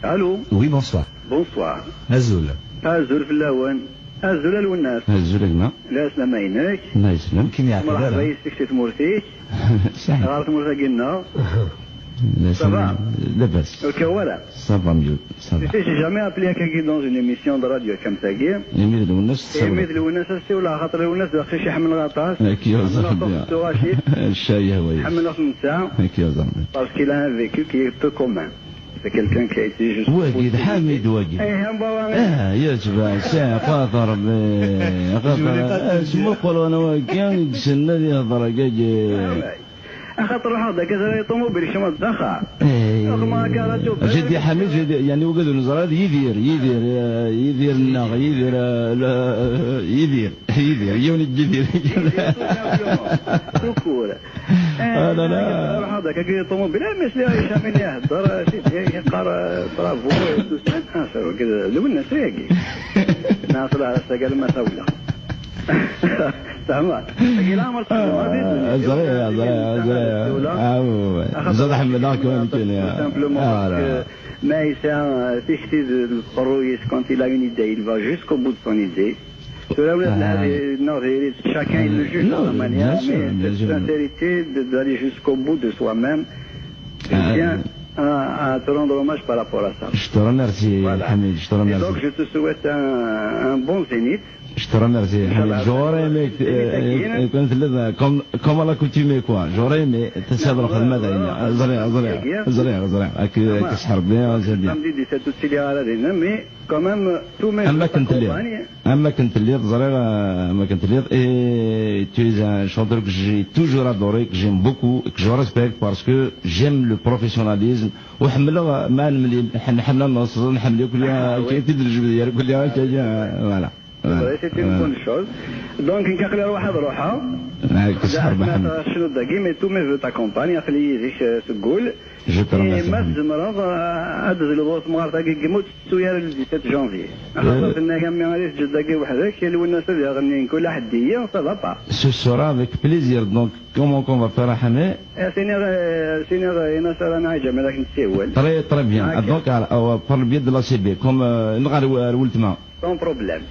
الو. وي بونسوار. بونسوار. هزول. هزول في اللون. هزول الوناس. هزول لنا. لا سلام عينك. الله يسلم. كيما يعرف هذا. مرحبا يسلك شي تمورتيك. صحيح. غارت مرتقلنا. لا لاباس. الكوالا. صافا ميو. صافا. Tu sais, j'ai jamais appelé à quelqu'un dans une émission de radio comme ça. يميل الوناس. يميل الوناس سي ولا خاطر الوناس داخل شي حمل غطاس. كي يوزن. الشاي هو. حمل نص ساعة. كي يوزن. Parce qu'il a un vécu qui est peu commun. C'est quelqu'un qui a été juste. واجد حامد واجد. يا جماعة ساعة خاطر اسمو قولوا انا واجد سنة يهضر كاجي. خاطر هذا كذا طوموبيل شمال الدخا. جدي حميد جدي يعني وقد نزراد يدير الناغ يدير يوني الجدير. لا هذا كذا طوموبيل مثل شامل يهضر شي يقرا برافو ناصر كذا لونا ساقي ناصر على ساقي ما سولا. تمام. زاد حمد الله كمان Maïssa fixe le projet quand il a une idée, il va jusqu'au bout de son idée. Chacun il le juge de sa manière, mais cette sincérité d'aller jusqu'au bout de soi-même, je tiens à te rendre hommage par rapport à ça. Je te remercie, Hamid. Je te remercie. Donc je te souhaite un bon zénith. Je te remercie. J'aurais aimé comme à la coutume quoi. J'aurais aimé تسابر الخدمة دايما. زريع. كسحر بيان زين بيان. Mais quand même tout même. أما كنت الليل زريع أما كنت الليل et tu es un chanteur que j'ai toujours adoré, que j'aime beaucoup, que je respecte parce que j'aime le professionnalisme. وحمله ما نملي نحمله النص نحمله كل يوم كي تدرج بديار كل يوم كي voilà. C'est une bonne chose. Donc, il y a واحد روحها. شنو داكي مي تو مي تاكومباني خلي يزيك تقول. ما الزمرض هذا الوقت مغارطه كيموت السوير 17 جانفي. خاطر كنا كامي غادي تجد داكي وحدك كاين الناس اللي غني كل حديه صافا. Ce sera avec plaisir. Donc, comment qu'on va faire Hamé? سينيغ نصر انا عجب هذاك نسيول. Très bien. Donc, par le biais de la CB comme نغار ولتما. Sans problème.